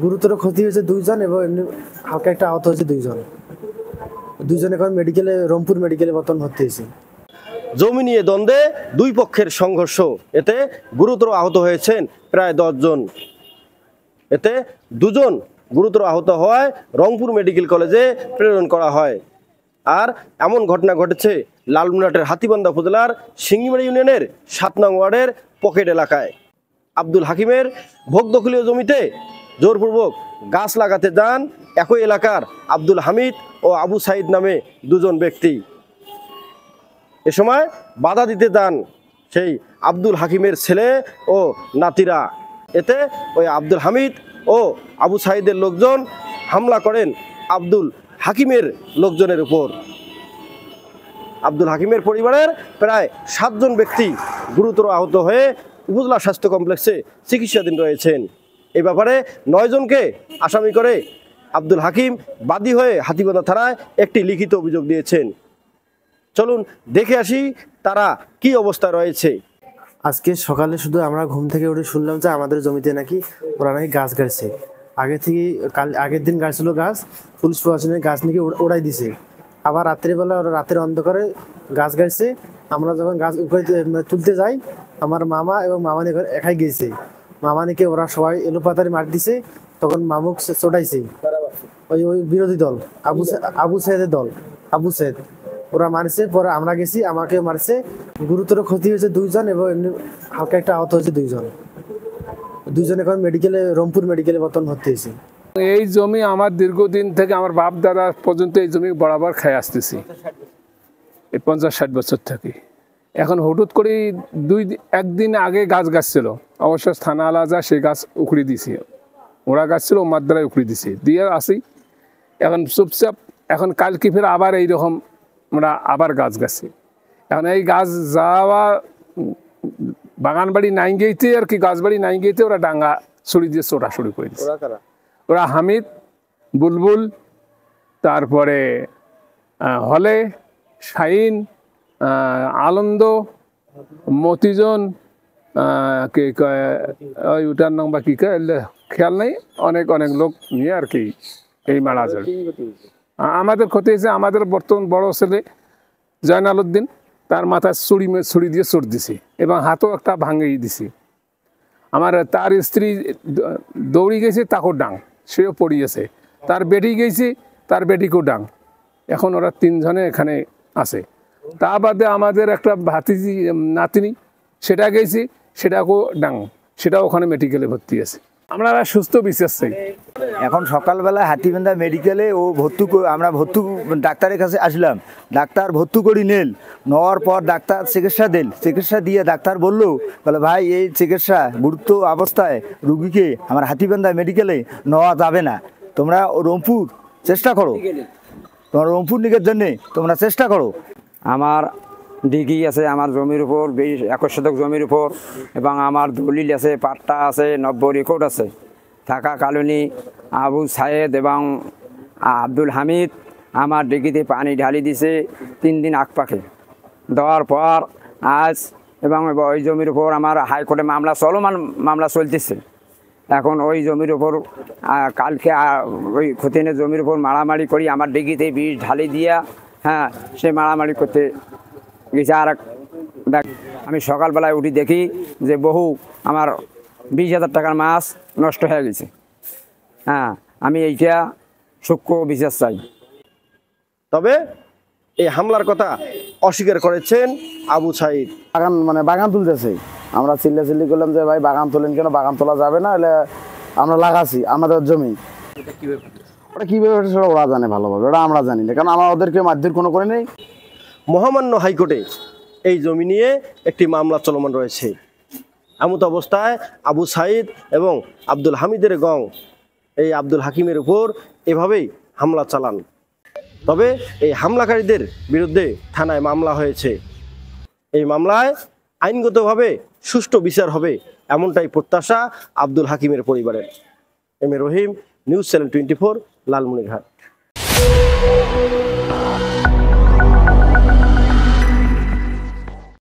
গুরুতর ক্ষতি হয়েছে 2 জন এবং এমনি হালকা একটা আহত হয়েছে 2 জন। 2 জন এখন রংপুর মেডিকেলে বর্তমান ভর্তি হয়েছে। জমি নিয়ে দ্বন্দ্বে দুই পক্ষের সংঘর্ষ, এতে গুরুতর আহত হয়েছেন প্রায় 10 জন। এতে 2 জন গুরুতর আহত হওয়ায় রংপুর মেডিকেল কলেজে প্রেরণ করা হয়। আর এমন ঘটনা ঘটেছে লালমনিরহাটের হাতীবান্ধা উপজেলার সিঙ্গিমারি ইউনিয়নের 7 নং ওয়ার্ডের পকেট এলাকায়। আব্দুল হাকিমের ভোগদখলীয় জমিতে জোরপূর্বক গাছ লাগাতে যান একই এলাকার আব্দুল হামিদ ও আবু সাইদ নামে 2 জন ব্যক্তি। এ সময় বাধা দিতে যান সেই আব্দুল হাকিমের ছেলে ও নাতিরা। এতে ওই আব্দুল হামিদ ও আবু সাইদের লোকজন হামলা করেন আব্দুল হাকিমের লোকজনের উপর। আব্দুল হাকিমের পরিবারের প্রায় 7 জন ব্যক্তি গুরুতর আহত হয়ে উপজেলা স্বাস্থ্য কমপ্লেক্সে চিকিৎসাধীন রয়েছেন। এই ব্যাপারে 9 জনকে আসামি করে আব্দুল হাকিম বাদী হয়ে হাতীবান্ধা থানায় একটি লিখিত অভিযোগ দিয়েছেন। চলুন দেখে আসি তারা কি অবস্থায় রয়েছে। আজকে সকালে শুধু আমরা ঘুম থেকে উঠে শুনলাম যে আমাদের জমিতে নাকি ওরা নাকি গাছ গাড়ছে। আগে থেকে আগের দিন গাছছিল গাছ, পুলিশ প্রশাসনের গাছ নাকি ওড়াই দিছে। আবার রাত্রিবেলা ওরা রাতের অন্ধকারে গাছ গাড়ছে। আমরা যখন গাছ উপরে তুলতে যাই, আমার মামা এবং মামানি একাই গিয়েছে। মামানিকে ওরা সবাই এলোপাতারি মার দিছে। তখন মামুক চটাইছে ওই বিরোধী দল আবু সাইদের দল, আবু সাইদ ওরা মারছে। পরে আমরা গেছি, আমাকে মারছে। গুরুতর ক্ষতি হয়েছে 2 জন এবং এমনি হালকা একটা আহত হয়েছে 2 জন। 2 জন এখন রংপুর মেডিকেলে বর্তমান ভর্তি হয়েছে। এই জমি আমার দীর্ঘদিন থেকে আমার বাপ দাদা পর্যন্ত এই জমি বরাবর খেয়ে আসতেছি, এই 50-60 বছর থেকে। এখন হঠাৎ করে একদিন আগে গাছ গাছছিল, অবশ্য থানা আলাদা সেই গাছ উখড়ি দিছি। ওরা গাছ ছিল, ওমার দ্বারাই উখড়ি দিছি দিয়ে আসি। এখন চুপচাপ এখন কালকে ফের আবার এইরকম আমরা আবার গাছ গাছি। এখন এই গাছ যাওয়া বাগান বাড়ি নাই গেইতে আর কি, গাছ বাড়ি নাই গেইতে ওরা ডাঙ্গা ছড়ি দিয়ে চোরা শুরু করে দিচ্ছে। ওরা হামিদ, বুলবুল, তারপরে হলে, শাহিন, আনন্দ, মতিজন, কে কয় ওই ওটার নাম বা কী কয় খেয়াল নেই, অনেক অনেক লোক নিয়ে আর কি এই মারা যায়। আমাদের ক্ষতি হয়েছে, আমাদের বর্তমান বড় ছেলে জয়নাল উদ্দিন, তার মাথায় ছুরি দিয়ে চোট দিছি এবং হাতও একটা ভাঙিয়ে দিছি। আমার তার স্ত্রী দৌড়ি গেছে, তাকেও ডাং, সেও পড়িয়েছে। তার বেটি গেছে, তার বেটিকেও ডাং। এখন ওরা 3 জনে এখানে আছে। তা বাদে আমাদের একটা ভাতিজি নাতনি, সেটা গেছি, সেটাকেও ডাং, সেটাও ওখানে মেডিকেলে ভর্তি আছে। আমরা সুস্থ বিশ্বাস চাই। এখন সকালবেলা হাতীবান্ধা মেডিকেলে আমরা ভর্তি ডাক্তারের কাছে আসলাম। ডাক্তার ভর্তি করি নেওয়ার পর ডাক্তার চিকিৎসা দিয়ে ডাক্তার বললো ভাই এই চিকিৎসা গুরুত্ব অবস্থায় রুগীকে আমার হাতীবান্ধা মেডিকেলে নেওয়া যাবে না, তোমরা রংপুর চেষ্টা করো, তোমার রংপুর নিকের জন্যে তোমরা চেষ্টা করো। আমার ডিগ্রি আছে আমার জমির উপর, 21 শতক জমির উপর, এবং আমার দলিল আছে, পাট্টা আছে, 90 রেকর্ড আছে। থাকা কালীন আবু সাইদ এবং আব্দুল হামিদ আমার ডিগ্রিতে পানি ঢালি দিছে 3 দিন আকপাকে দেওয়ার পর আজ, এবং ওই জমির উপর আমার হাইকোর্টে মামলা চলতেছে। এখন ওই জমির উপর কালকে ওই খতিয়ানের জমির উপর মারামারি করি আমার ডিগ্রিতে বিষ ঢালি দিয়া, হ্যাঁ, সে মারামারি করতে গেছে। আর আমি সকালবেলায় উঠি দেখি যে আমার 20,000 টাকার মাছ নষ্ট হয়ে গেছে। হ্যাঁ, আমি এইটা সূক্ষ্ম বিশ্বাস চাই। তবে এই হামলার কথা অস্বীকার করেছেন আবু সাইদ। বাগান তুলতেছে, আমরা চিল্লি করলাম যে ভাই বাগান তোলেন কেন, বাগান তোলা যাবে না, এলে আমরা লাগাছি আমাদের জমি। ওটা কীভাবে ওরা জানে ভালোভাবে, ওটা আমরা জানি না, কারণ আমরা ওদেরকে মারধর কোনো করে নেই। মহামান্য হাইকোর্টে এই জমি নিয়ে একটি মামলা চলমান রয়েছে। এমত অবস্থায় আবু সাইদ এবং আব্দুল হামিদের গং এই আব্দুল হাকিমের উপর এভাবেই হামলা চালান। তবে এই হামলাকারীদের বিরুদ্ধে থানায় মামলা হয়েছে। এই মামলায় আইনগতভাবে সুষ্ঠু বিচার হবে এমনটাই প্রত্যাশা আব্দুল হাকিমের পরিবারের। M A Rahim, news channel 24, Lalmonirhat.